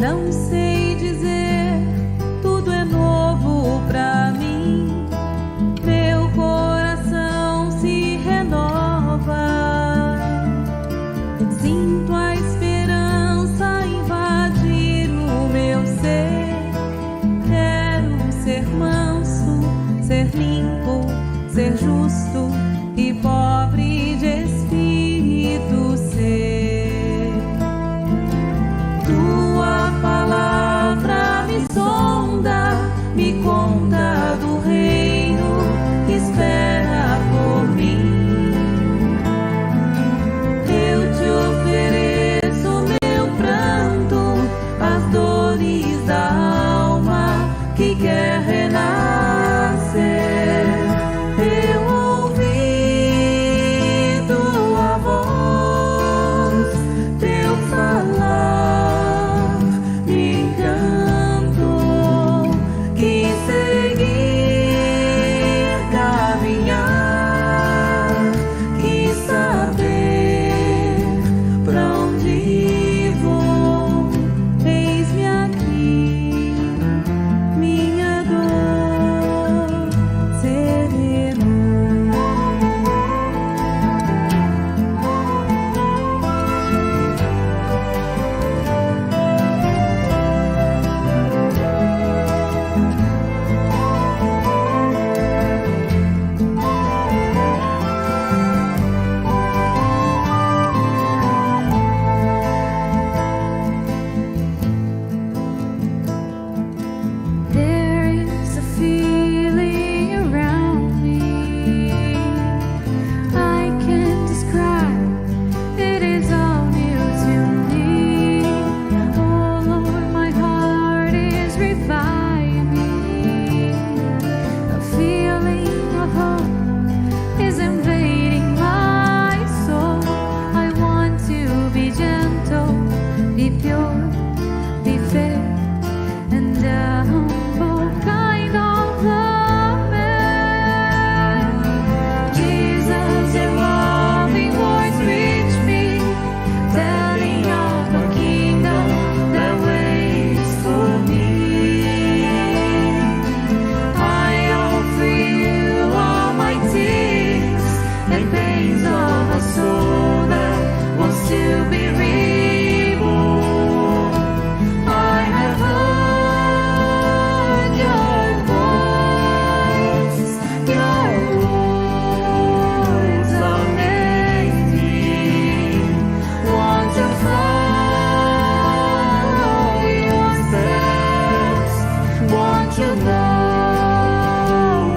Não sei dizer, tudo é novo pra mim. Meu coração se renova. Sinto a esperança invadir o meu ser. Quero ser manso, ser limpo, ser justo e pobre de espírito ser. Tua palavra me sonda, me conta do reino que espera por mim. Eu te ofereço meu pranto, as dores da alma que quer renascer. Eu ouvi tua voz, teu falar me encantou. Quis seguir, caminhar, quis saber pra onde vou. Eis-me aqui, minha dor sereno. There is a feeling around me I can't describe. It is all new to me. Oh Lord, my heart is reviving. A feeling of hope is invading my soul. I want to be gentle, be pure, be fair, and a humble kind of man. Jesus, your loving voice reach me, telling of the kingdom that waits for me. I offer you all my tears and pains of a soul that wants to be reborn. I have heard your voice amaze me. Want to follow your steps, want to know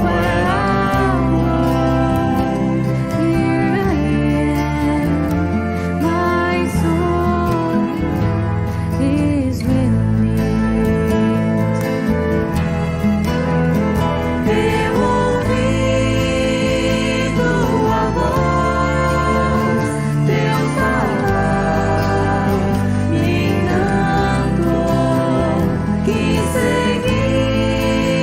where I'm going. Here I am, my soul is with me. Eu ouvi tua voz, teu falar me encantou. Quis seguir,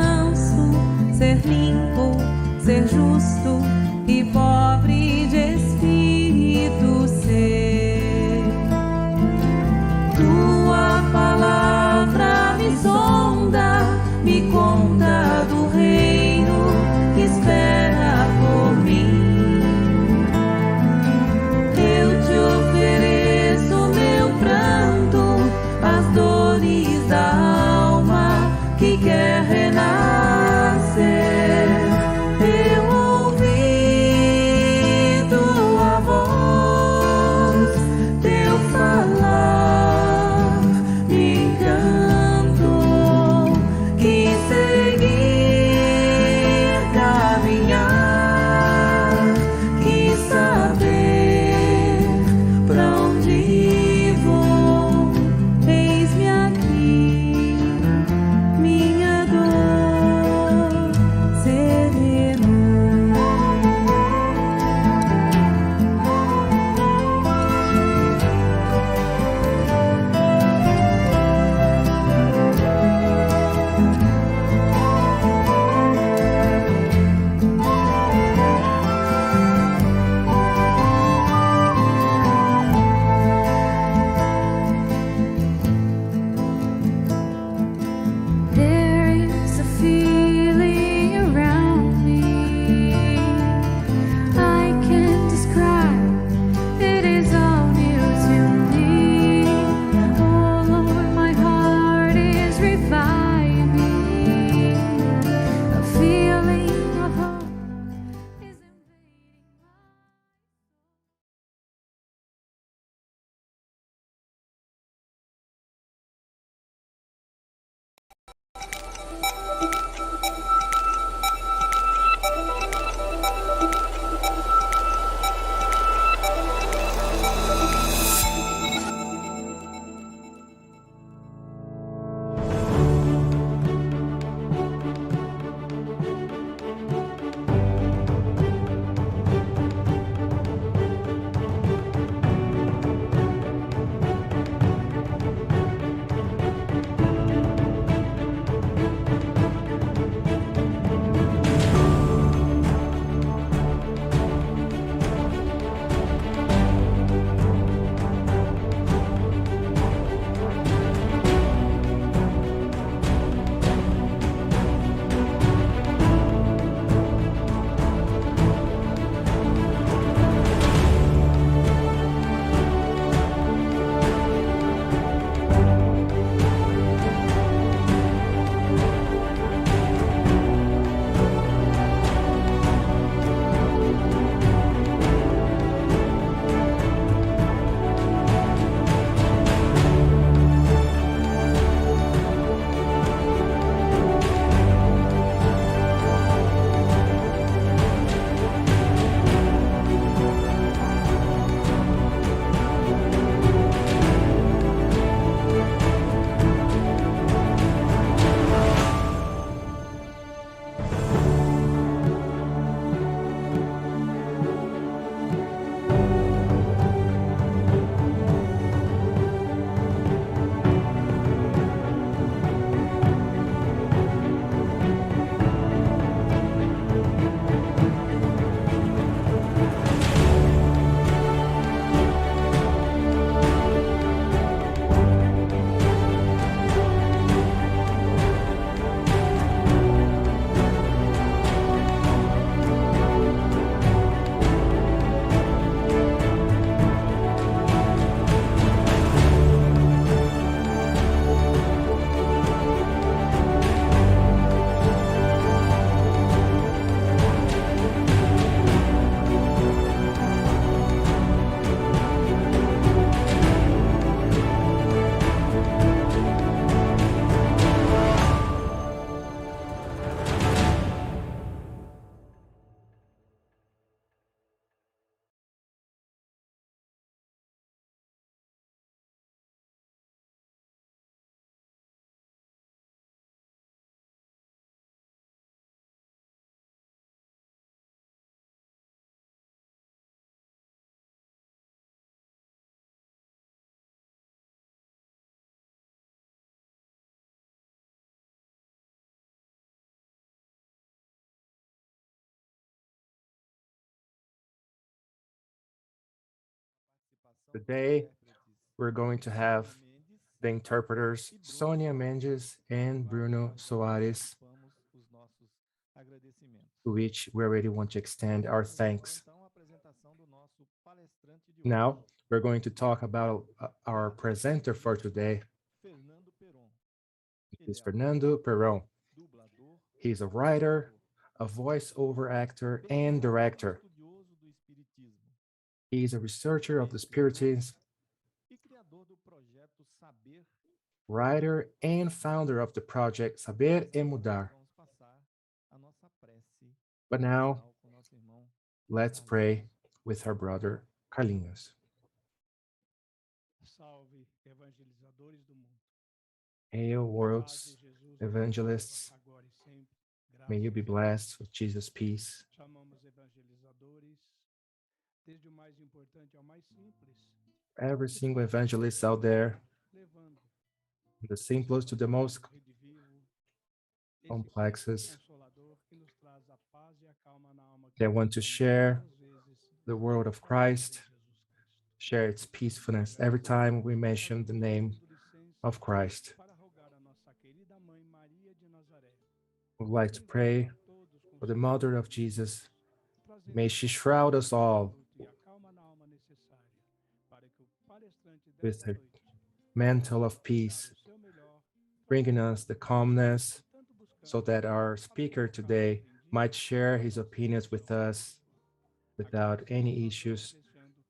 manso, ser limpo, ser justo e pobre de espírito ser. Tua palavra me sonda, me conta do reino que espera por mim. Eu te ofereço meu pranto, as dores da alma que quer renascer. Eu ouvi Today, we're going to have the interpreters Sonia Mendes and Bruno Soares, to which we already want to extend our thanks. Now, we're going to talk about our presenter for today. Is Fernando Peron. He's a writer, a voiceover actor, and director. He's a researcher of the spiritism, writer, and founder of the project Saber e Mudar. But now, let's pray with our brother Carlinhos. Salve, evangelizadores do mundo. Hail, world's evangelists. Agora e sempre. May you be blessed with Jesus' peace. Chamamos evangelizadores, desde o mais importante ao mais simples, Every single evangelist out there, levando the simplest to the most rede vivo, esse complexes, consolador que nos traz a paz e a calma na alma que they want to share muitas vezes the word of Christ, share its peacefulness every time we mention the name of Christ. para rogar a nossa querida mãe Maria de Nazaré. We would like to pray Todos com for the mother of Jesus. prazer May she shroud us all e a calma na alma necessária para que o palestrante with desta her noite mantle of peace, o seu melhor bringing us the calmness tanto buscando so that our speaker today might share his opinions with us without any issues,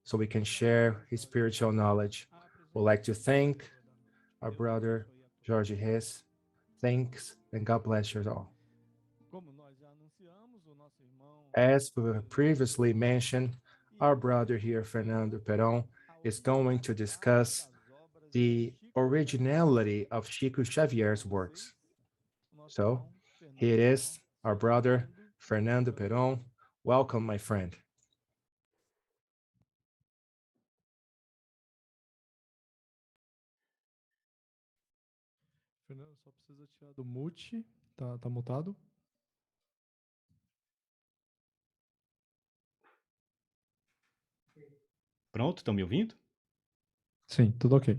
so we can share his spiritual knowledge. We'd like to thank our brother Jorge Reis. Thanks and God bless you all. Como nós já anunciamos, o nosso irmão As we previously mentioned, our brother here, Fernando Peron, is going to discuss the originality of Chico Xavier's works. So here it is, our brother Fernando Peron. Welcome, my friend. Fernando, só precisa tirar do mute, tá mutado. Pronto, estão me ouvindo? Sim, tudo ok.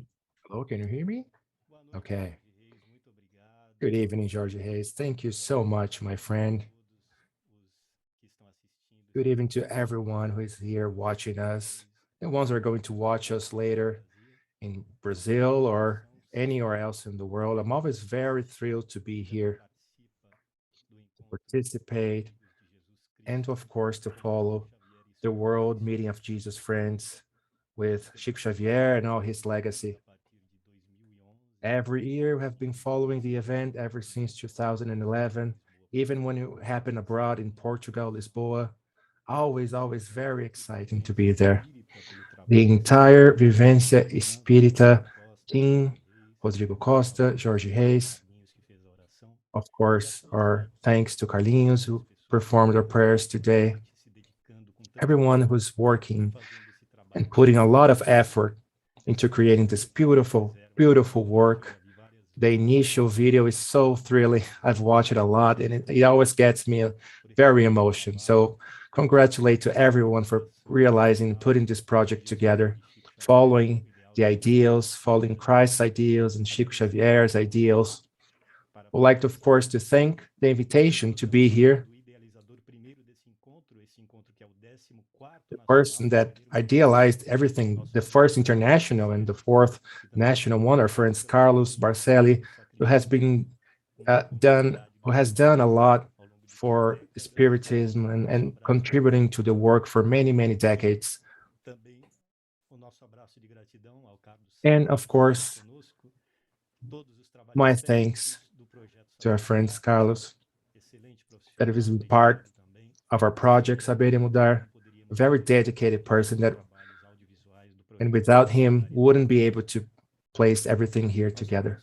Hello, can you hear me? Boa noite, Okay. Jorge Reis, muito obrigado. Good evening, Jorge Reis. Thank you so much, my friend. Todos os que estão assistindo. Good evening to everyone who is here watching us, the ones who are going to watch us later in Brazil or anywhere else in the world. I'm always very thrilled to be here, to participate, and of course to follow the World Meeting of Jesus Friends with Chico Xavier and all his legacy. Every year we have been following the event ever since 2011, even when it happened abroad in Portugal, Lisboa. Always very exciting to be there. The entire Vivência Espírita team, Rodrigo Costa, Jorge Reis, of course, our thanks to Carlinhos, who performed our prayers today. Everyone who's working and putting a lot of effort into creating this beautiful work. The initial video is so thrilling. I've watched it a lot, and it always gets me very emotional. So congratulate to everyone for realizing, putting this project together, following the ideals, following Christ's ideals and Chico Xavier's ideals. Would like, of course, to thank the invitation to be here. The person that idealized everything, the first international and the fourth national one, our friends Carlos Barcelli, who has done a lot for spiritism and contributing to the work for many decades. And of course, my thanks to our friends Carlos, that is part of our project Saber e Mudar, a very dedicated person that, and without him, wouldn't be able to place everything here together.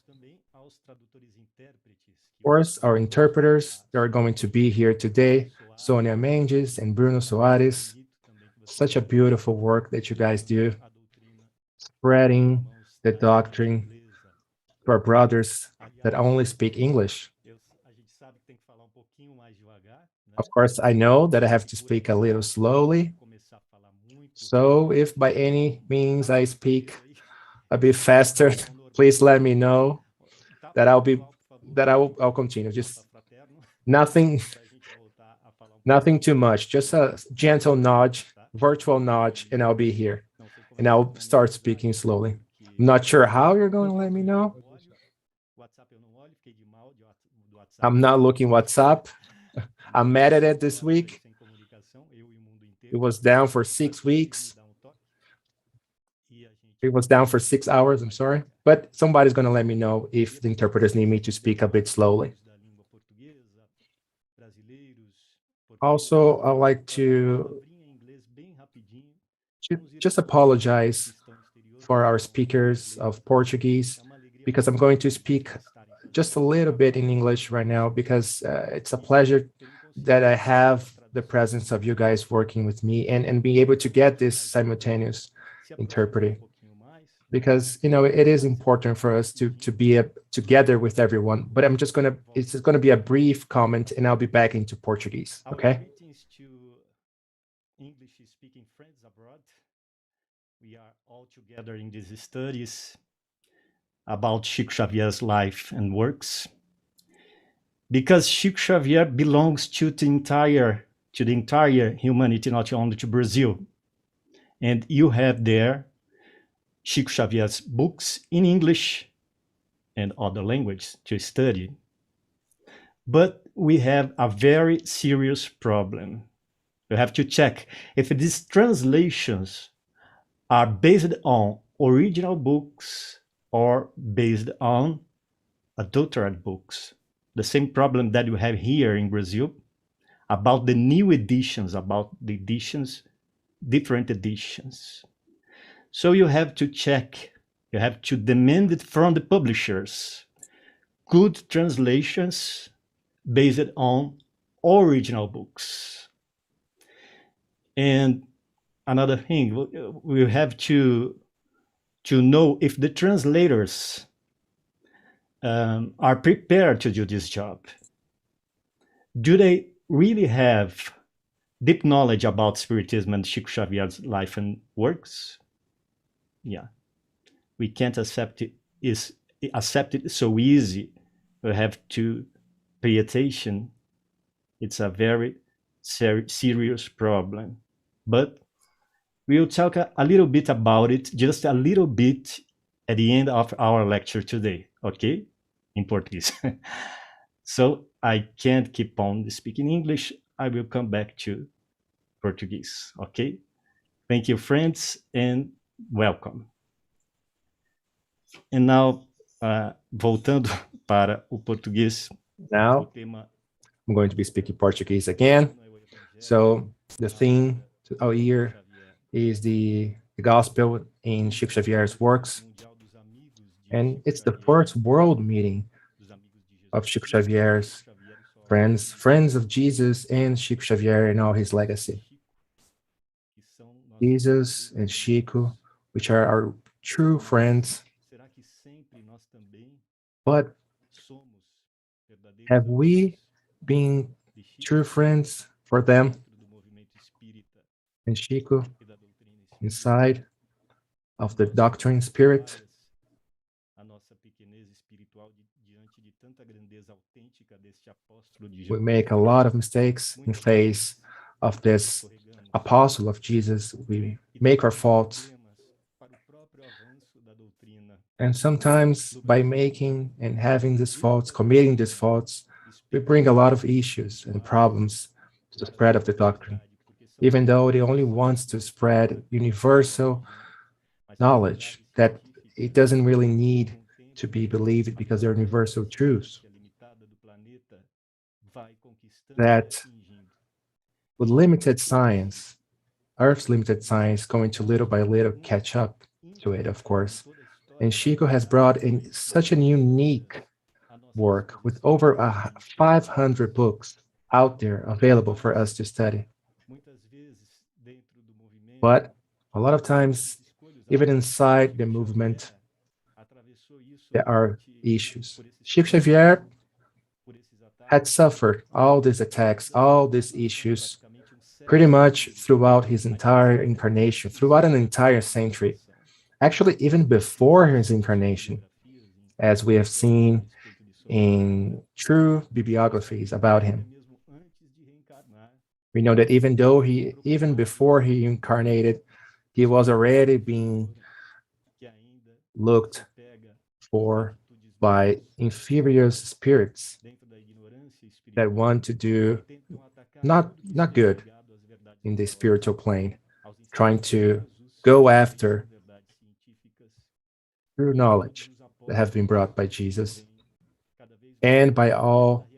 Of course, our interpreters, they are going to be here today, Sonia Mendes and Bruno Soares. Such a beautiful work that you guys do, spreading the doctrine to our brothers that only speak English. Of course, I know that I have to speak a little slowly. So if by any means I speak a bit faster, please let me know that I'll continue. Just nothing, nothing too much, just a gentle nudge, virtual nudge, and I'll be here. And I'll start speaking slowly. I'm not sure how you're going to let me know. I'm not looking WhatsApp. I'm mad at it this week. It was down for 6 weeks. It was down for 6 hours, I'm sorry. But somebody's going to let me know if the interpreters need me to speak a bit slowly. Also, I'd like to just apologize for our speakers of Portuguese, because I'm going to speak just a little bit in English right now, because it's a pleasure that I have the presence of you guys working with me and being able to get this simultaneous interpreting. Because, you know, it is important for us to be together with everyone, but it's just gonna be a brief comment and I'll be back into Portuguese, okay? English-speaking friends abroad. We are all together in these studies about Chico Xavier's life and works, because Chico Xavier belongs to the entire humanity, not only to Brazil. And you have there Chico Xavier's books in English and other languages to study. But we have a very serious problem. You have to check if these translations are based on original books or based on adulterated books. The same problem that you have here in Brazil about the new editions, different editions. So you have to check, you have to demand it from the publishers. Good translations based on original books. And another thing, we have to know if the translators are prepared to do this job. Do they really have deep knowledge about Spiritism and Chico Xavier's life and works? Yeah, we can't accept it so easy. We have to pay attention. It's a very serious problem. But we'll talk a little bit about it, just a little bit at the end of our lecture today, okay? In Portuguese. So I can't keep on speaking English. I will come back to Portuguese, okay? Thank you, friends, and welcome. And now, voltando para o português. Now, I'm going to be speaking Portuguese again. So the theme of our year is the gospel in Chico Xavier's works. And it's the first world meeting of Chico Xavier's friends of Jesus and Chico Xavier and all his legacy. Jesus and Chico, which are our true friends. But have we been true friends for them and Chico inside of the doctrine spirit? We make a lot of mistakes in face of this apostle of Jesus. We make our faults. And sometimes by making and having these faults, committing these faults, we bring a lot of issues and problems to the spread of the doctrine, even though it only wants to spread universal knowledge that it doesn't really need to be believed because they're universal truths. That with limited science, Earth's limited science going to little by little catch up to it, of course. And Chico has brought in such a unique work with over 500 books out there available for us to study. But a lot of times, even inside the movement, there are issues. Chico Xavier had suffered all these attacks, all these issues pretty much throughout his entire incarnation, throughout an entire century, actually even before his incarnation, as we have seen in true bibliographies about him. We know that even before he incarnated, he was already being looked for by inferior spirits that want to do not good in the spiritual plane, trying to go after true knowledge that have been brought by Jesus and by all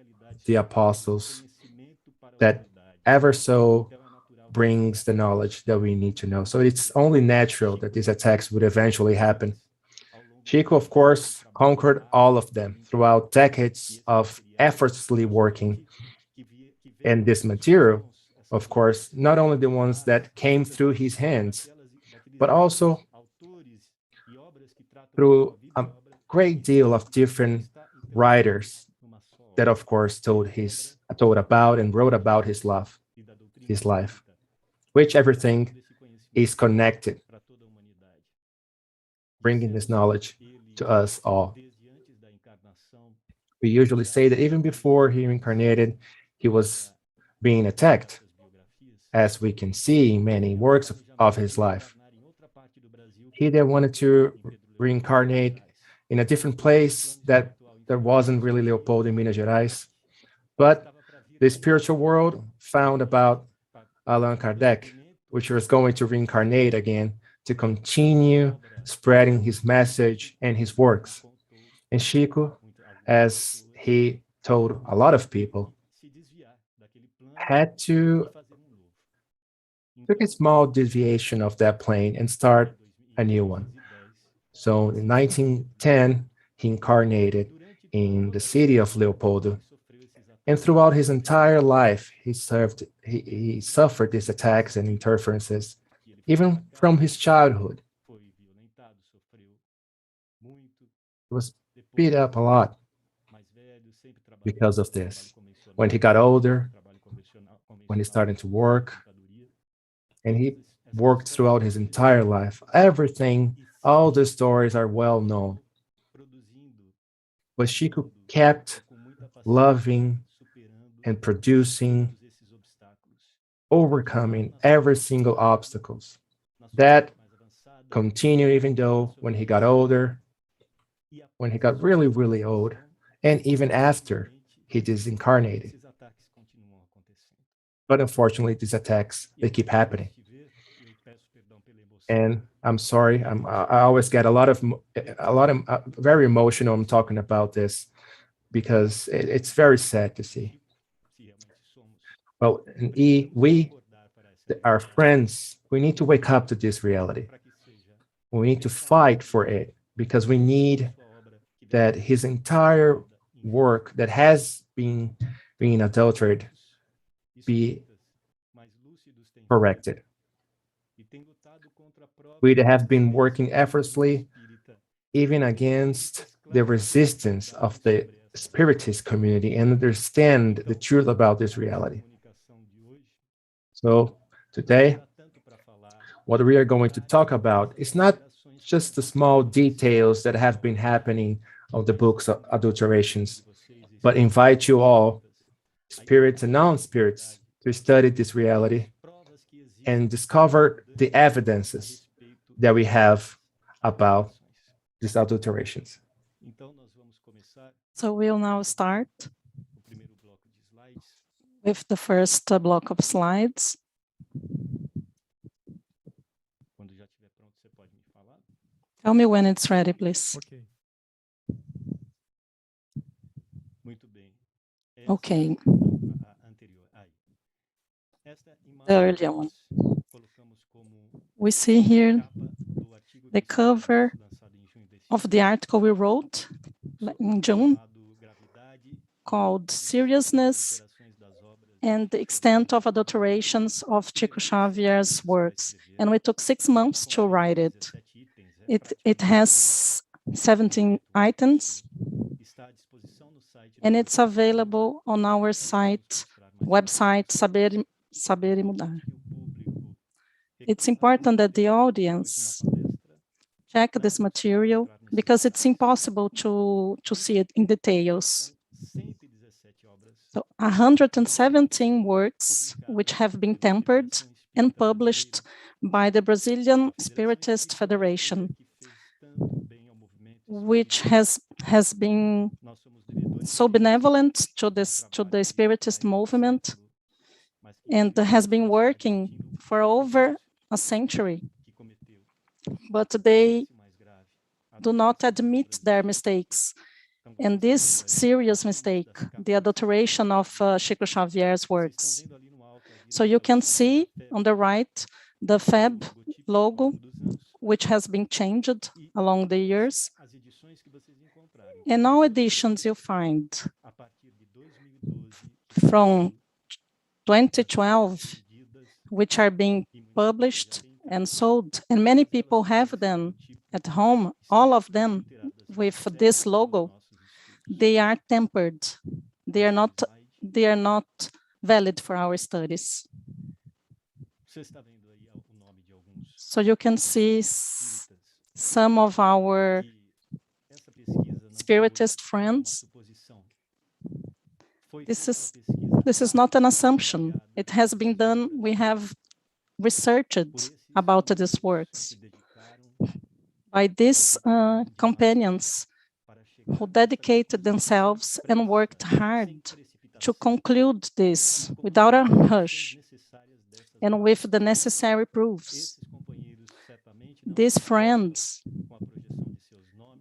the apostles that ever so brings the knowledge that we need to know. So it's only natural that these attacks would eventually happen. Chico, of course, conquered all of them throughout decades of effortlessly working. And this material, of course, not only the ones that came through his hands, but also through a great deal of different writers that, of course, told about and wrote about his life, which everything is connected, bringing this knowledge to us all. We usually say that even before he reincarnated, he was being attacked, as we can see in many works of his life. He then wanted to reincarnate in a different place that there wasn't really Leopoldo in Minas Gerais, but the spiritual world found about Allan Kardec, which was going to reincarnate again to continue spreading his message and his works. And Chico, as he told a lot of people, had to take a small deviation of that plane and start a new one. So in 1910, he incarnated in the city of Leopoldo. And throughout his entire life, he suffered these attacks and interferences, even from his childhood. He was beat up a lot because of this. When he got older, when he started to work, and he worked throughout his entire life, everything, all the stories are well known. But Chico kept loving and producing, overcoming every single obstacles. That continued even though when he got older, when he got really, really old, and even after he disincarnated. But unfortunately, these attacks, they keep happening. And I'm sorry, I always get a lot of very emotional. I'm talking about this because it's very sad to see. Well, we, our friends, we need to wake up to this reality. We need to fight for it because we need that his entire work that has been adulterated be corrected. We have been working effortlessly even against the resistance of the spiritist community and understand the truth about this reality. So today, what we are going to talk about is not just the small details that have been happening of the books of adulterations, but invite you all, spirits and non-spirits, to study this reality and discover the evidences that we have about these adulterations. So we'll now start with the first block of slides. Tell me when it's ready, please. Okay. The earlier one. We see here the cover of the article we wrote in June called Seriousness and the Extent of Adulterations of Chico Xavier's Works. And we took 6 months to write it. It has 17 items, and it's available on our website, Saber e Mudar. It's important that the audience check this material because it's impossible to see it in details. So 117 works which have been tempered and published by the Brazilian Spiritist Federation, which has been so benevolent to the Spiritist movement and has been working for over a century, but they do not admit their mistakes. And this serious mistake, the adulteration of Chico Xavier's works. So you can see on the right, the FAB logo, which has been changed along the years. And all editions you find from 2012, which are being published and sold, and many people have them at home, all of them with this logo. They are tempered. They are not valid for our studies. So you can see some of our Spiritist friends. This is not an assumption. It has been done. We have researched about these works by these companions who dedicated themselves and worked hard to conclude this without a rush and with the necessary proofs. These friends,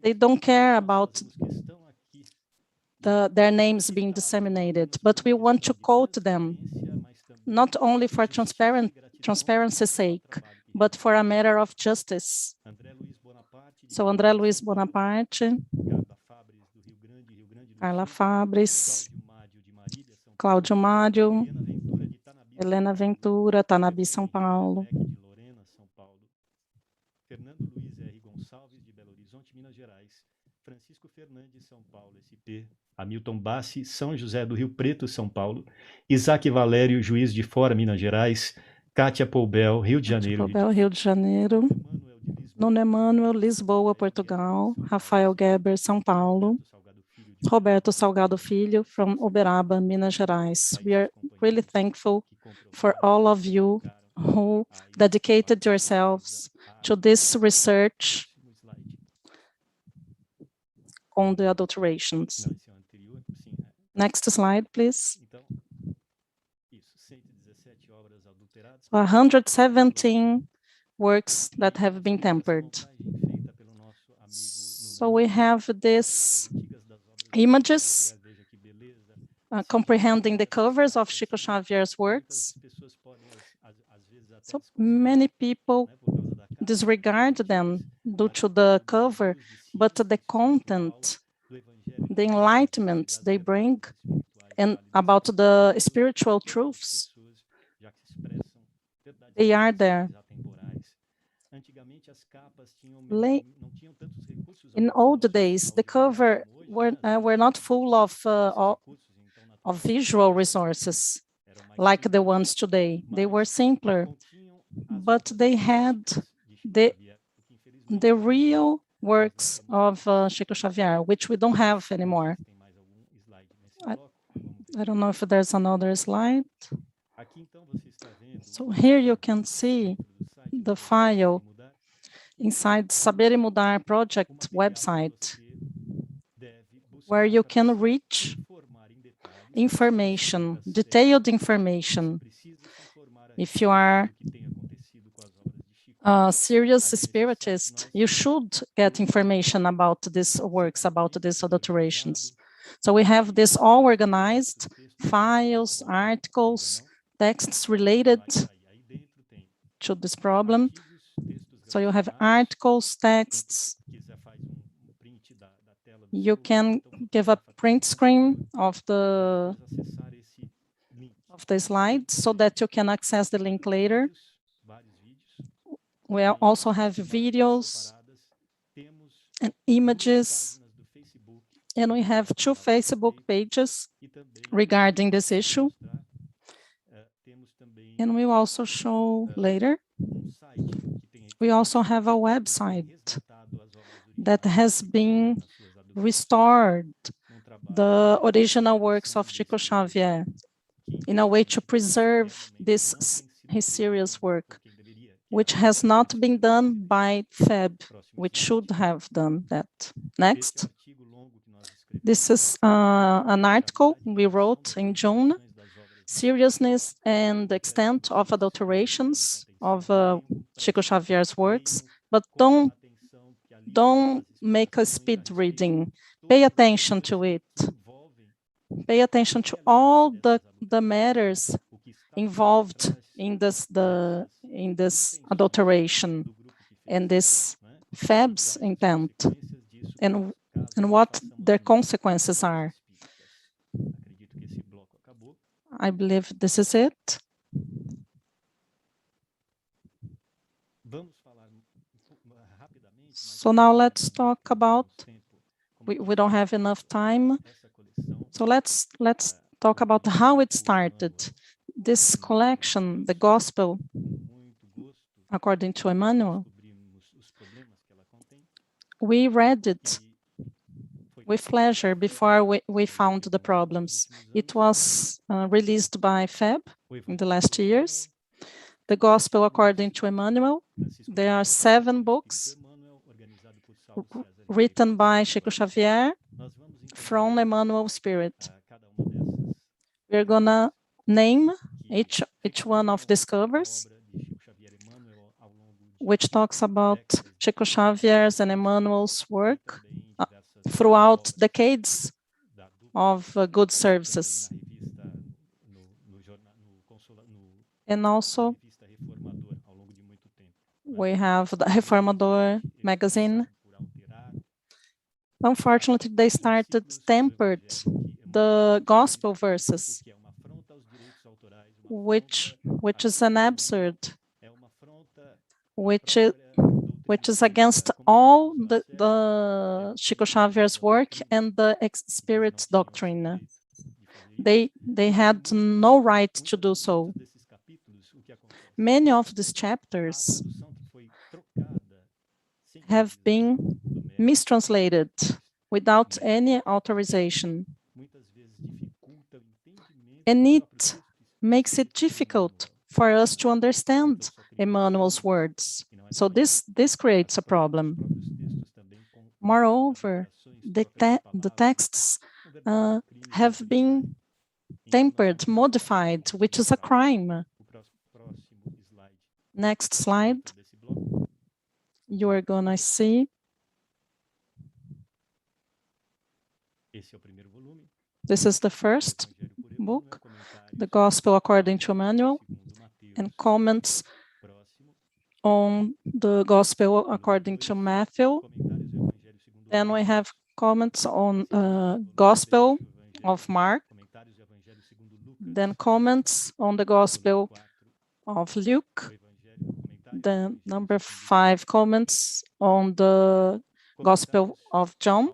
they don't care about their names being disseminated, but we want to quote them, not only for transparency's sake, but for a matter of justice. So André Luiz Bonaparte, Carla Fabris, Cláudio Mário, Helena Ventura, Tanabi, São Paulo. Fernando Luiz R. Gonçalves, de Belo Horizonte, Minas Gerais. Francisco Fernandes, São Paulo, SP. Hamilton Bassi, São José do Rio Preto, São Paulo. Isaac Valério, Juiz de Fora, Minas Gerais. Kátia Poubel, Rio de Janeiro. Poubel, Rio de Janeiro. Nuno Emmanuel, Lisboa, Portugal. Rafael Geber, São Paulo. Roberto Salgado Filho, from Uberaba, Minas Gerais. We are really thankful for all of you who dedicated yourselves to this research on the adulterations. Next slide, please. 117 works that have been tempered. So we have these images comprehending the covers of Chico Xavier's works. So many people disregard them due to the cover, but the content, the enlightenment they bring, and about the spiritual truths, they are there. In old days, the cover were not full of visual resources like the ones today. They were simpler, but they had the real works of Chico Xavier, which we don't have anymore. I don't know if there's another slide. So here you can see the file inside Saber e Mudar project website, where you can reach information, detailed information. If you are a serious spiritist, you should get information about these works, about these adulterations. So we have this all organized, files, articles, texts related to this problem. So you have articles, texts. You can give a print screen of the slide so that you can access the link later. We also have videos and images, and we have 2 Facebook pages regarding this issue. And we will also show later, we also have a website that has been restored the original works of Chico Xavier in a way to preserve his serious work, which has not been done by FEB, which should have done that. Next. This is an article we wrote in June, Seriousness and Extent of Adulterations of Chico Xavier's works, but don't make a speed reading. Pay attention to it. Pay attention to all the matters involved in this adulteration and this FEB's intent and what their consequences are. I believe this is it. So now let's talk about, we don't have enough time. So let's talk about how it started. This collection, the Gospel, according to Emmanuel, we read it with pleasure before we found the problems. It was released by FEB in the last years. The Gospel according to Emmanuel. There are 7 books written by Chico Xavier from Emmanuel Spirit. We're gonna name each one of these covers, which talks about Chico Xavier's and Emmanuel's work throughout decades of good services. And also, we have the Reformador magazine. Unfortunately, they started tempered the gospel verses, which is an absurd, which is against all the Chico Xavier's work and the spirit doctrine. They had no right to do so. Many of these chapters have been mistranslated without any authorization. And it makes it difficult for us to understand Emmanuel's words. So this creates a problem. Moreover, the texts have been tempered, modified, which is a crime. Next slide. You are gonna see. This is the first book, the Gospel according to Emmanuel, and comments on the Gospel according to Matthew. Then we have comments on Gospel of Mark, then comments on the Gospel of Luke, then number 5 comments on the Gospel of John,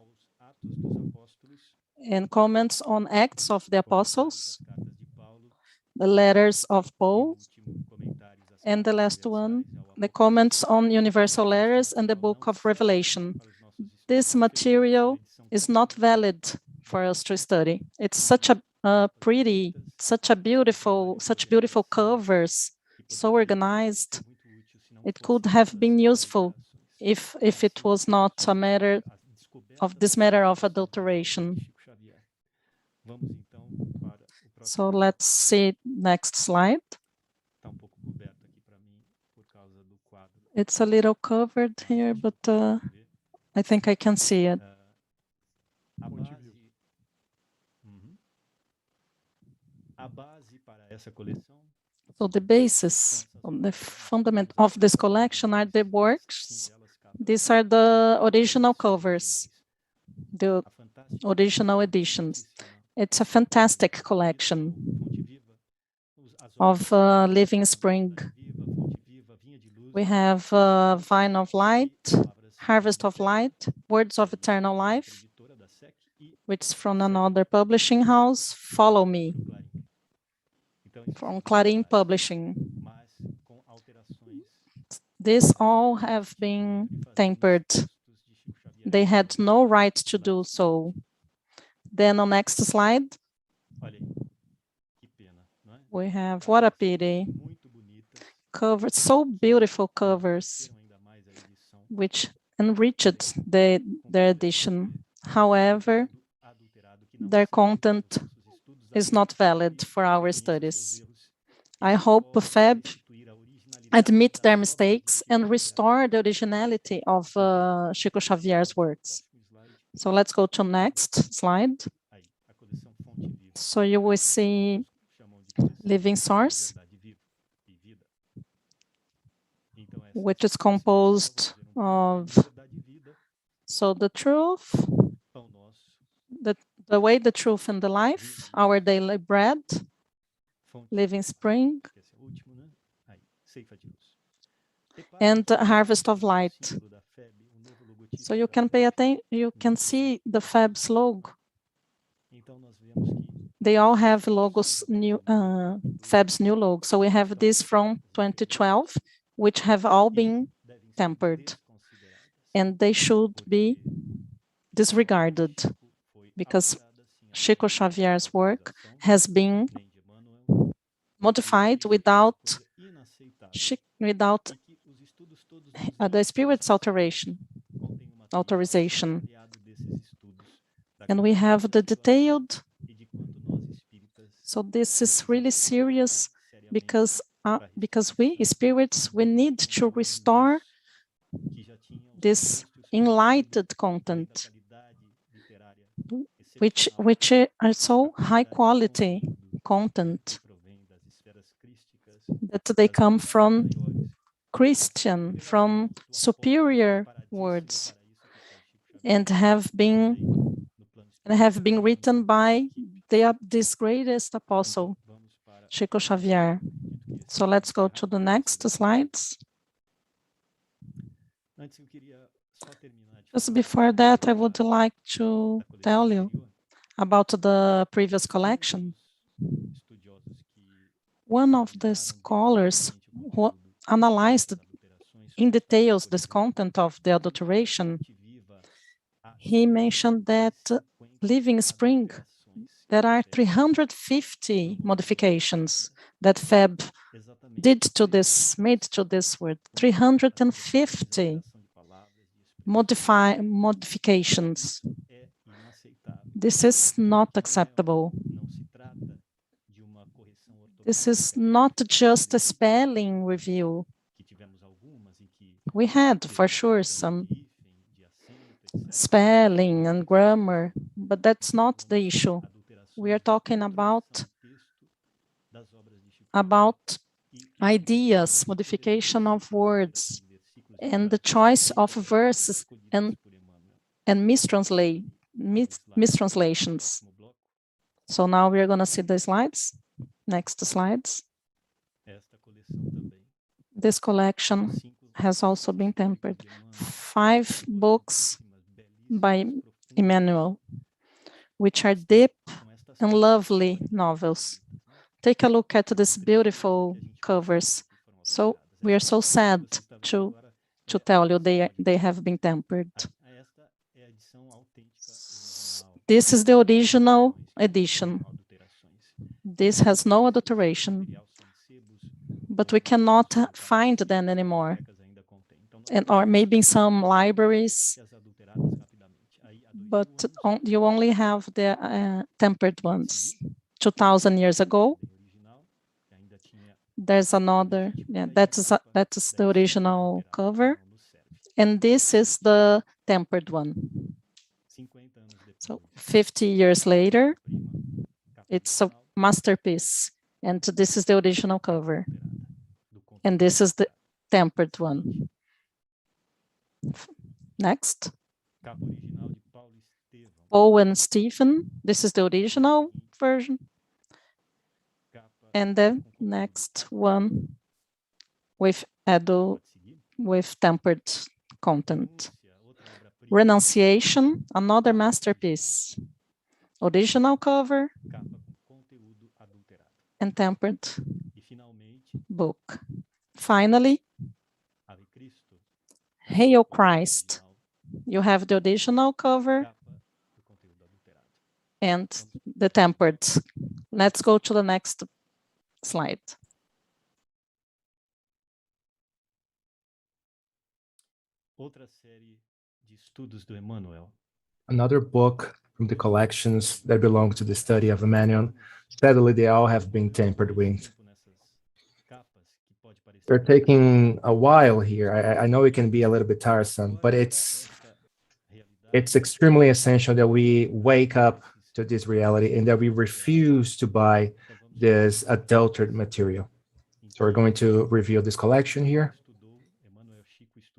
and comments on Acts of the Apostles, the letters of Paul, and the last one, the comments on universal letters and the book of Revelation. This material is not valid for us to study. It's such a pretty, such beautiful covers, so organized. It could have been useful if it was not a matter of adulteration. So let's see next slide. It's a little covered here, but I think I can see it. So the basis, the fundament of this collection are the works. These are the original covers, the original editions. It's a fantastic collection of Living Spring. We have Vine of Light, Harvest of Light, Words of Eternal Life, which is from another publishing house, Follow Me. from Clarim Publishing. These all have been tampered. They had no right to do so. Then on next slide, we have, what a pity, covers, so beautiful covers, which enriched their edition. However, their content is not valid for our studies. I hope FEB admit their mistakes and restore the originality of Chico Xavier's works. So let's go to next slide. So you will see living source, which is composed of, so the truth, the way, the truth, and the life, our daily bread, living spring, and the harvest of light. So you can pay attention, you can see the FEB's logo. They all have logos, new FEB's new logo. So we have this from 2012, which have all been tampered, and they should be disregarded because Chico Xavier's work has been modified without the spirit's authorization. And we have the detailed. So this is really serious because we spirits, we need to restore this enlightened content, which are so high quality content that they come from Christian, from superior words, and have been written by this greatest apostle, Chico Xavier. So let's go to the next slides. Just before that, I would like to tell you about the previous collection. One of the scholars who analyzed in details this content of the adulteration, he mentioned that Living Spring, there are 350 modifications that FEB made to this word, 350 modifications. This is not acceptable. This is not just a spelling review. We had, for sure, some spelling and grammar, but that's not the issue. We are talking about ideas, modification of words, and the choice of verses and mistranslations. So now we are going to see the slides. Next slides. This collection has also been tempered. 5 books by Emmanuel, which are deep and lovely novels. Take a look at these beautiful covers. So we are so sad to tell you they have been tempered. This is the original edition. This has no adulteration, but we cannot find them anymore, or maybe in some libraries, but you only have the tempered ones. 2,000 years ago, there's another, that is the original cover, and this is the tempered one. So 50 years later, it's a masterpiece, and this is the original cover, and this is the tempered one. Next. Paul and Stephen, this is the original version. And the next one with tempered content. Renunciation, another masterpiece. Original cover and tempered book. Finally, Hail Christ. You have the original cover and the tempered. Let's go to the next slide. Another book from the collections that belong to the study of Emmanuel. Sadly, they all have been tampered with. They're taking a while here. I know it can be a little bit tiresome, but it's extremely essential that we wake up to this reality and that we refuse to buy this adulterated material. So we're going to review this collection here,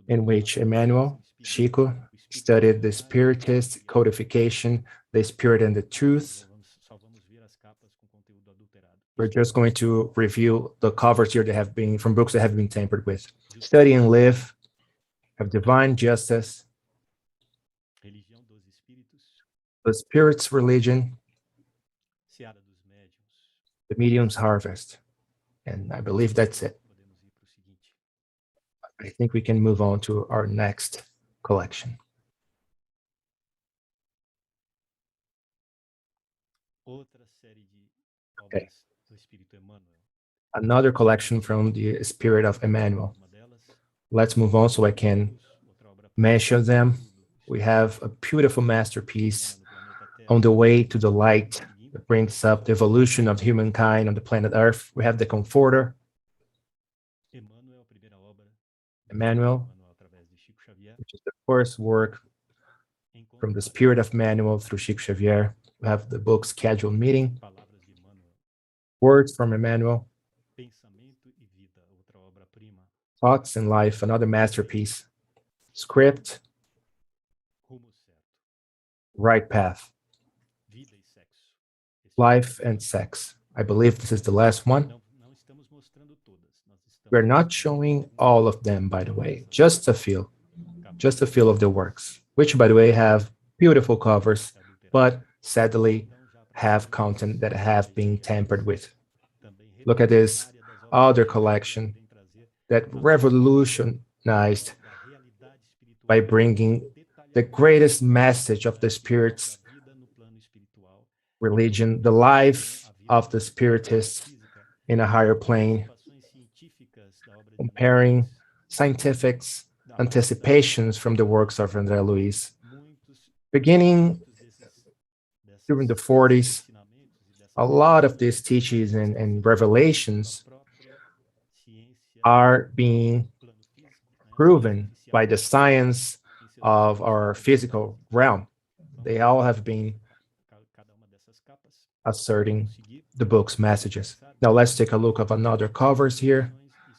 in which Emmanuel, Chico, studied the spiritist codification, the spirit and the truth. We're just going to review the covers here that have been from books that have been tampered with. Study and Live, of Divine Justice, The Spirit's Religion, The Medium's Harvest. And I believe that's it. I think we can move on to our next collection. Okay. Another collection from the Spirit of Emmanuel. Let's move on so I can mention them. We have a beautiful masterpiece, On the Way to the Light, that brings up the evolution of humankind on the planet Earth. We have The Comforter, Emmanuel, which is the first work from the Spirit of Emmanuel through Chico Xavier. We have the book Scheduled Meeting, Words from Emmanuel, Thoughts in Life, another masterpiece, Script, Right Path, Life and Sex. I believe this is the last one. We're not showing all of them, by the way, just a few of the works, which, by the way, have beautiful covers, but sadly have content that have been tampered with. Look at this other collection that revolutionized by bringing the greatest message of the Spirit's religion, the life of the Spiritists in a higher plane, comparing scientific anticipations from the works of André Luiz. Beginning during the 40s, a lot of these teachings and revelations are being proven by the science of our physical realm. They all have been asserting the book's messages. Now let's take a look at another covers here.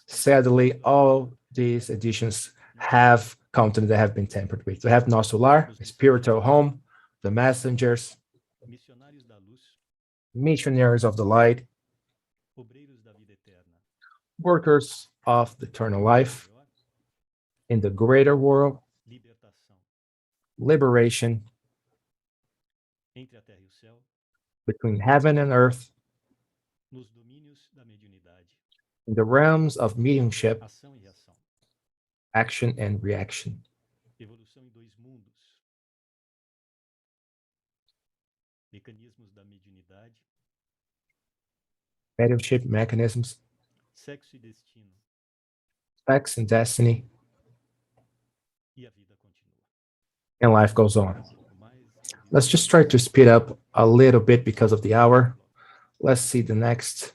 Sadly, all these editions have content that have been tampered with. We have Nosso Lar, Spiritual Home, The Messengers, Missionaries of the Light, Workers of the Eternal Life, In the Greater World, Liberation, Between Heaven and Earth, in the realms of mediumship, action and reaction. Mediumship mechanisms, sex and destiny, and life goes on. Let's just try to speed up a little bit because of the hour. Let's see the next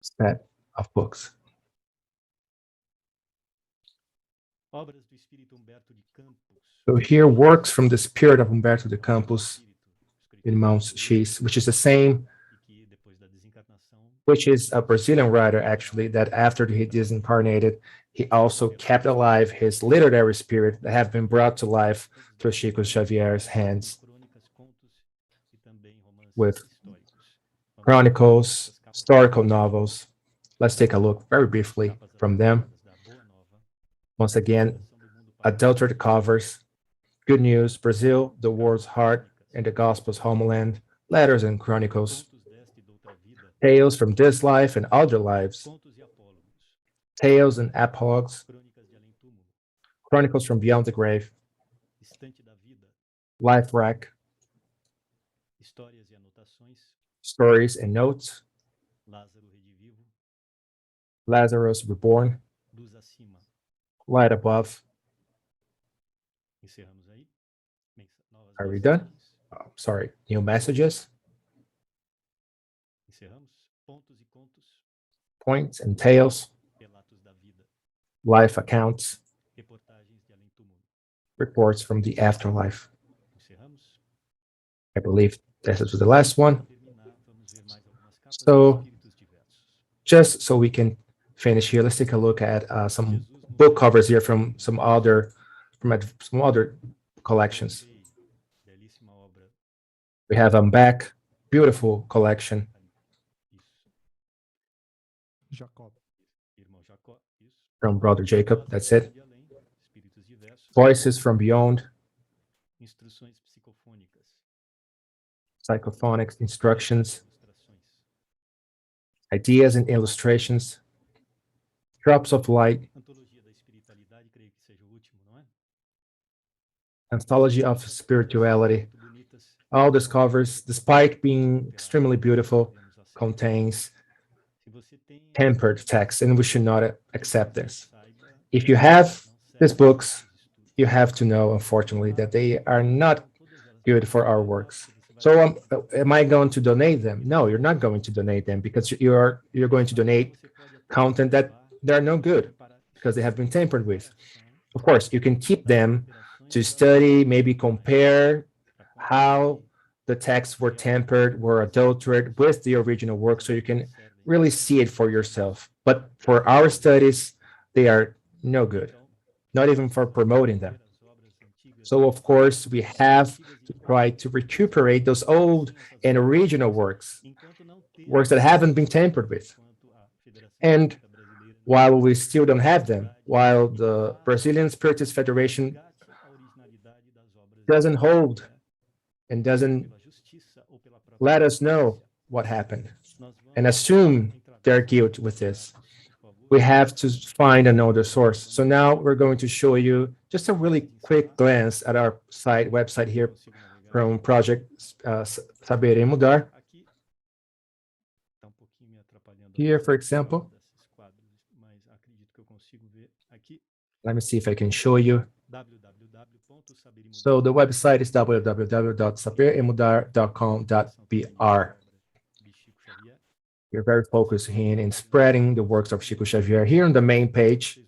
set of books. So here, works from the Spirit of Humberto de Campos, Irmãos X, which is the same, which is a Brazilian writer, actually, that after he disincarnated, he also kept alive his literary spirit that have been brought to life through Chico Xavier's hands, with chronicles, historical novels. Let's take a look very briefly from them. Once again, adulterated covers, Good News, Brazil, the World's Heart, and the Gospel's Homeland, Letters and Chronicles, tales from this life and other lives, contos e apólogos, tales and apologues, crônicas de além-túmulo, chronicles from beyond the grave, estante da vida, life rack, histórias e anotações, stories and notes, Lázaro redivivo, Lazarus reborn, luz acima. light above. Encerramos aí. Novas Are we done? mensagens. Oh, sorry, new messages, Encerramos. Pontos e contos, points and tales, relatos da vida, life accounts, reportagens de além-túmulo. reports from the afterlife. Encerramos. I believe this was the last one. Para terminar, vamos ver mais algumas capas So, de espíritos diversos. just so we can finish here, let's take a look at some book covers here from some other collections. Belíssima obra. We have back, beautiful collection Isso. Jacob. Irmão Jacó. Isso. from Brother Jacob. That's it. De além, espíritos diversos. Voices from Beyond, Instruções psicofônicas. psychophonic instructions, Ilustrações. ideas and illustrations, drops of light, Antologia da espiritualidade, creio que seja o último, não é? anthology of spirituality. Muito bonitas. All these covers, despite being extremely beautiful, Temos acesso. contains Se você tem tempered text, and we should not accept this. saiba, If you have não serve these books, para estudos. you have to know, unfortunately, that they are not Todas elas good for our works. So am I going to donate them? No, you're not going to donate them because you're going to donate content that they're no good because they have been tampered with. Of course, you can keep them to study, maybe compare how the texts were tampered, were adulterated with the original work, so you can really see it for yourself. But for our studies, they are no good, not even for promoting them. So, of course, we have to try to recuperate those old and original works that haven't been tampered with. And while we still don't have them, while the Brazilian Spiritist Federation doesn't hold and doesn't let us know what happened and assume their guilt with this, we have to find another source. So now we're going to show you just a really quick glance at our website here from Project Saber e Mudar. Here, for example, let me see if I can show you. So the website is www.saberemudar.com.br. We're very focused here in spreading the works of Chico Xavier. Here on the main page,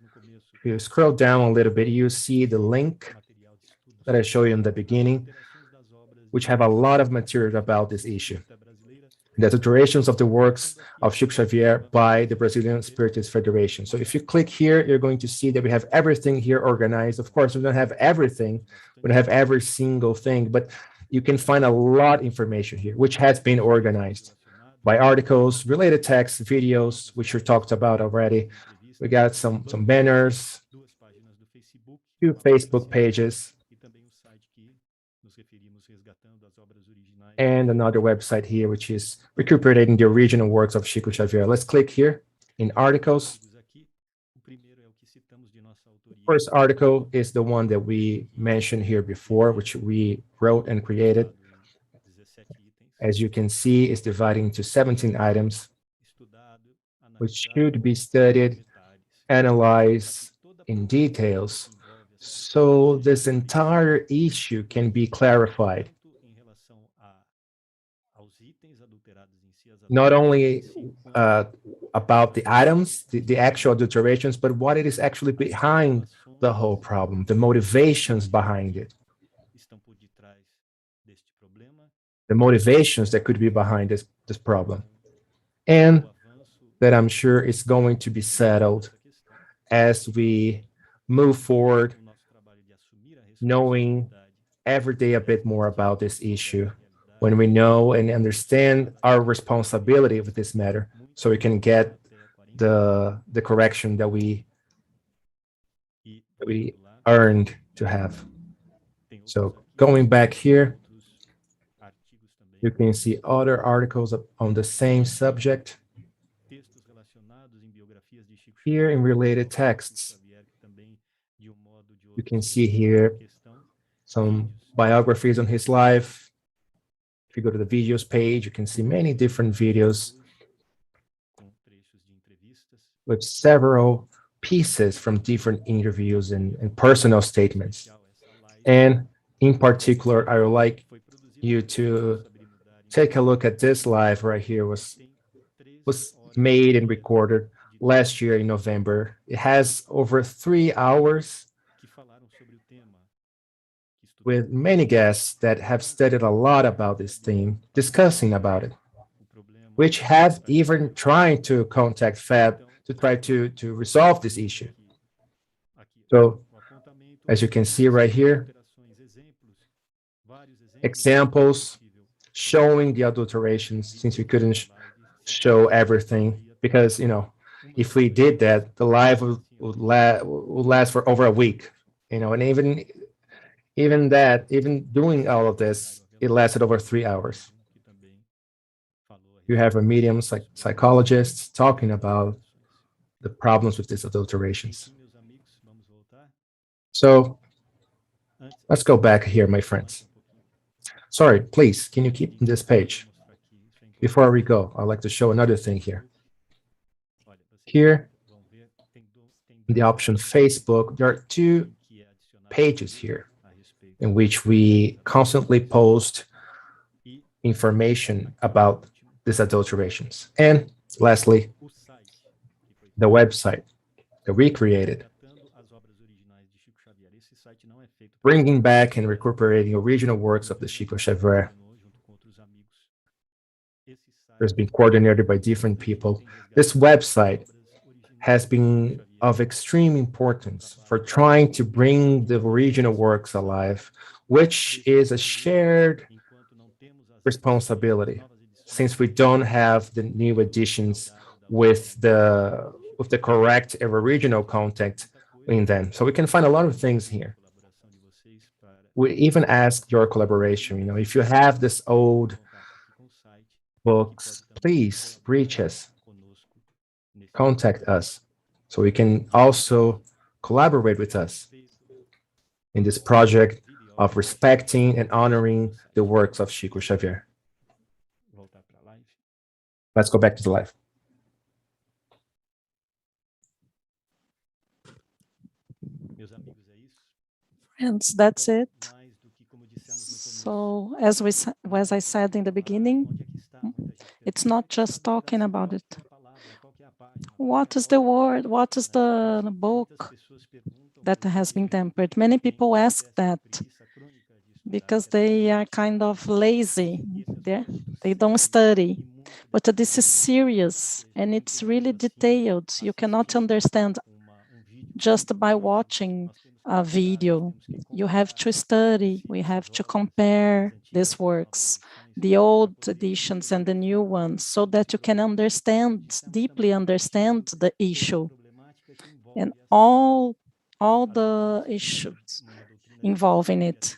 if you scroll down a little bit, you see the link that I showed you in the beginning, which have a lot of material about this issue. The alterations of the works of Chico Xavier by the Brazilian Spiritist Federation. So if you click here, you're going to see that we have everything here organized. Of course, we don't have everything. We don't have every single thing, but you can find a lot of information here, which has been organized by articles, related texts, videos, which we talked about already. We got some banners, 2 Facebook pages, and another website here, which is recuperating the original works of Chico Xavier. Let's click here in articles. The first article is the one that we mentioned here before, which we wrote and created. As you can see, it's divided into 17 items, which should be studied, analyzed in details, so this entire issue can be clarified. Not only about the items, the actual adulterations, but what it is actually behind the whole problem, the motivations behind it. The motivations that could be behind this problem. And that I'm sure is going to be settled as we move forward, knowing every day a bit more about this issue, when we know and understand our responsibility with this matter, so we can get the correction that we earned to have. So going back here, You can see other articles on the same subject here in related texts. You can see here some biographies on his life. If you go to the videos page, you can see many different videos with several pieces from different interviews and personal statements. And in particular, I would like you to take a look at this live right here. Was made and recorded last year in November. It has over 3 hours with many guests that have studied a lot about this theme, discussing about it, which have even tried to contact FAB to try to resolve this issue. So, as you can see right here, examples showing the adulterations, since we couldn't show everything, because, you know, if we did that, the live would last for over a week, you know, and even doing all of this, it lasted over 3 hours. You have a medium psychologist talking about the problems with these adulterations. So let's go back here, my friends. Sorry, please, can you keep this page? Before we go, I'd like to show another thing here. Here, in the option Facebook, there are 2 pages here in which we constantly post information about these adulterations. And lastly, the website that we created, bringing back and recuperating original works of the Chico Xavier. It's been coordinated by different people. This website has been of extreme importance for trying to bring the original works alive, which is a shared responsibility, since we don't have the new editions with the correct and original content in them. So we can find a lot of things here. We even ask your collaboration. You know, if you have this old books, please reach us, contact us, so we can also collaborate with us in this project of respecting and honoring the works of Chico Xavier. Let's go back to the live. Friends, that's it. So as I said in the beginning, it's not just talking about it. What is the word? What is the book that has been tempered? Many people ask that because they are kind of lazy. They don't study. But this is serious and it's really detailed. You cannot understand just by watching a video. You have to study. We have to compare these works, the old editions and the new ones, so that you can understand, deeply understand the issue and all the issues involving it.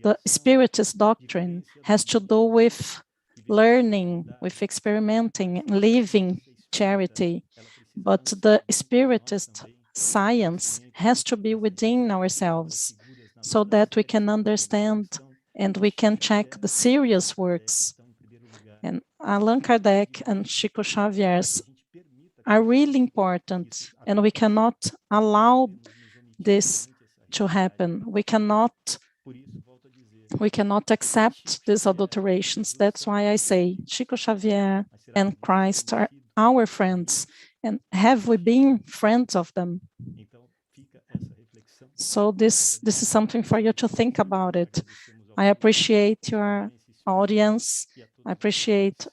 The Spiritist doctrine has to do with learning, with experimenting, living charity, but the Spiritist science has to be within ourselves so that we can understand and we can check the serious works. And Allan Kardec and Chico Xavier's are really important, and we cannot allow this to happen. We cannot accept these adulterations. That's why I say Chico Xavier and Christ are our friends. And have we been friends of them? So this is something for you to think about it. I appreciate your audience. I appreciate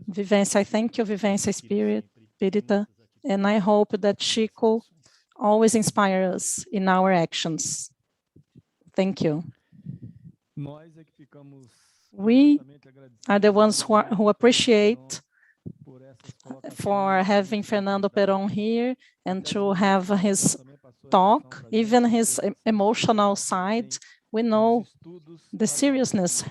Vivência. I thank you, Vivência Espírita. And I hope that Chico always inspires us in our actions. Thank you. We are the ones who appreciate for having Fernando Peron here and to have his talk, even his emotional side. We know the seriousness,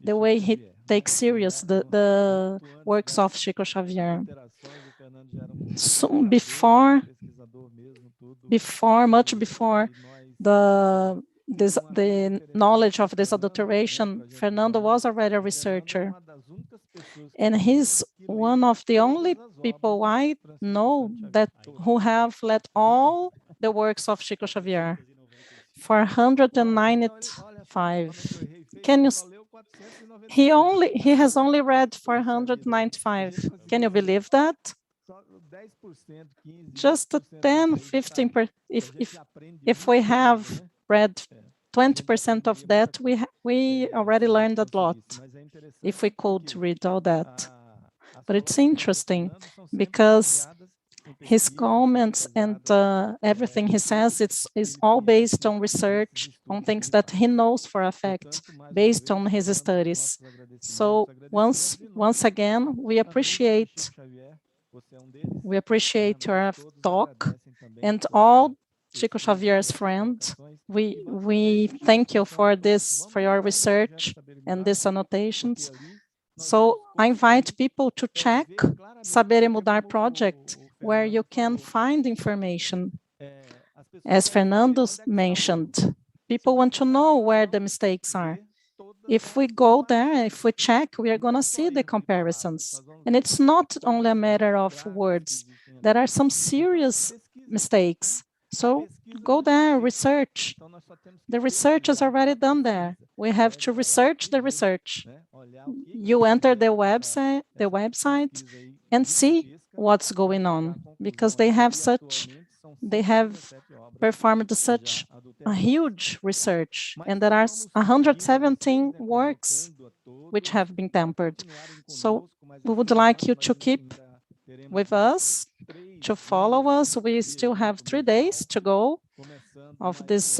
the way he take serious the works of Chico Xavier. So much before the knowledge of this adulteration, Fernando was already a researcher. And he's one of the only people I know that who have led all the works of Chico Xavier. 495. Can you? He has only read 495. Can you believe that? Just 10, 15. If we have read 20% of that, we already learned a lot. If we could read all that, but it's interesting because his comments and everything he says, is all based on research, on things that he knows for a fact, based on his studies. So once again, we appreciate your talk, and all Chico Xavier's friends. We thank you for this, for your research and these annotations. So I invite people to check Saber e Mudar project, where you can find information. As Fernando mentioned, people want to know where the mistakes are. If we go there, if we check, we are going to see the comparisons. And it's not only a matter of words. There are some serious mistakes. So go there, research. The research is already done there. We have to research the research. You enter the website and see what's going on, because they have performed such a huge research, and there are 117 works which have been tampered. So we would like you to keep with us, to follow us. We still have 3 days to go of this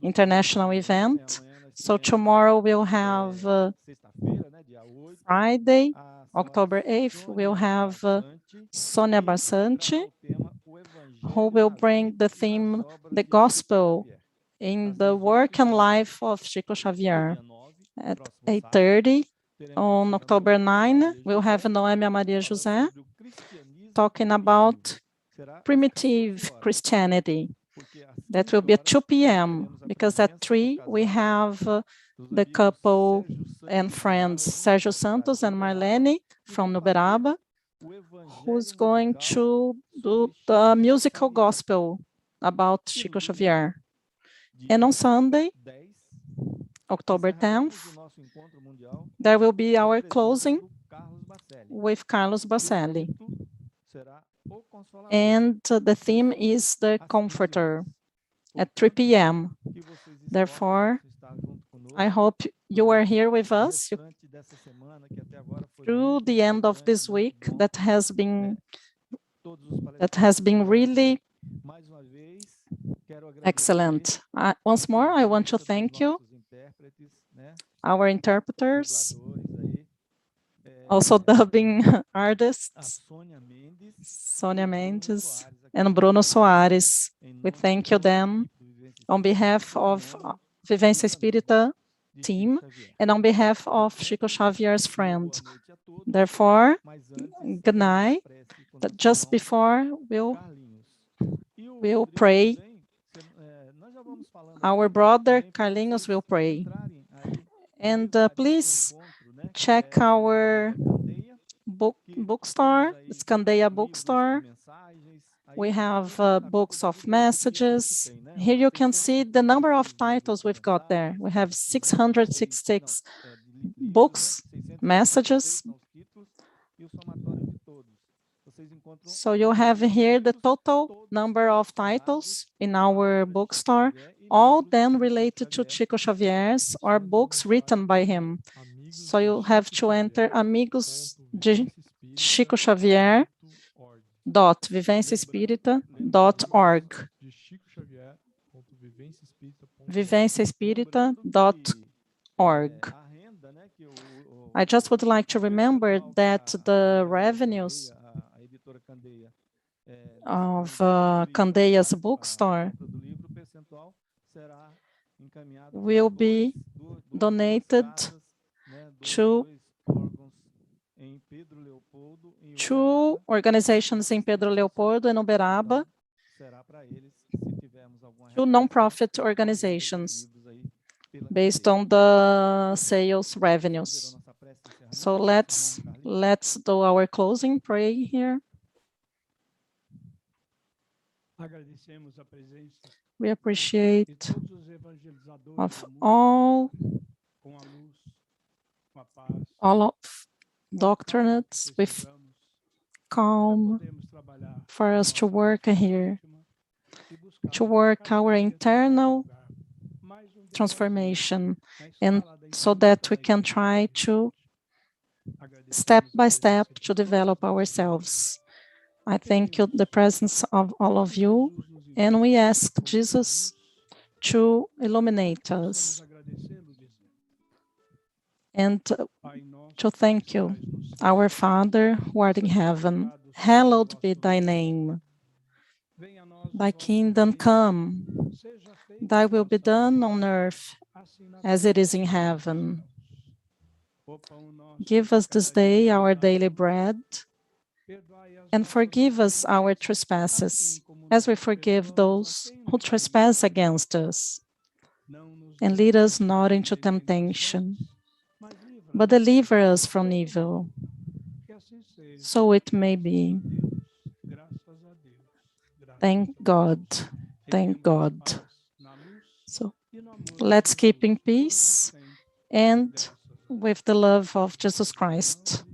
international event. So tomorrow we'll have Friday, October 8th, we'll have Sonia Barsanti, who will bring the theme, the gospel in the work and life of Chico Xavier. At 8:30 on October 9, we'll have Noemia Maria José talking about primitive Christianity. That will be at 2 p.m. because at 3 we have the couple and friends, Sérgio Santos and Marlene from Nuberaba, who's going to do the musical gospel about Chico Xavier. And on Sunday, October 10th, there will be our closing with Carlos Bacelli. And the theme is the Comforter at 3 p.m. Therefore, I hope you are here with us through the end of this week that has been really excellent. Once more, I want to thank you, our interpreters, also dubbing artists, Sonia Mendes and Bruno Soares. We thank you them on behalf of Vivência Espírita team and on behalf of Chico Xavier's friend. Therefore, good night. Just before we'll pray, our brother Carlinhos will pray. And please check our bookstore, Scandeia bookstore. We have books of messages. Here you can see the number of titles we've got there. We have 666 books, messages. So you have here the total number of titles in our bookstore, all then related to Chico Xavier's or books written by him. So you have to enter Amigos de Chico Xavier .vivenciaespírita.org. vivenciaespírita.org. I just would like to remember that the revenues of Candeia's bookstore will be donated to 2 organizations in Pedro Leopoldo and Uberaba, 2 non-profit organizations based on the sales revenues. So let's do our closing prayer here. We appreciate of all of doctrinates with calm for us to work here, to work our internal transformation, and so that we can try to step by step to develop ourselves. I thank you the presence of all of you, and we ask Jesus to illuminate us and to thank you. Our Father, who art in heaven, hallowed be thy name. Thy kingdom come, thy will be done on earth as it is in heaven. Give us this day our daily bread, and forgive us our trespasses, as we forgive those who trespass against us. And lead us not into temptation, but deliver us from evil. So it may be. Thank God. Thank God. So let's keep in peace and with the love of Jesus Christ.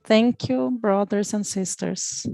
Thank you, brothers and sisters.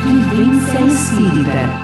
Vivência Espírita.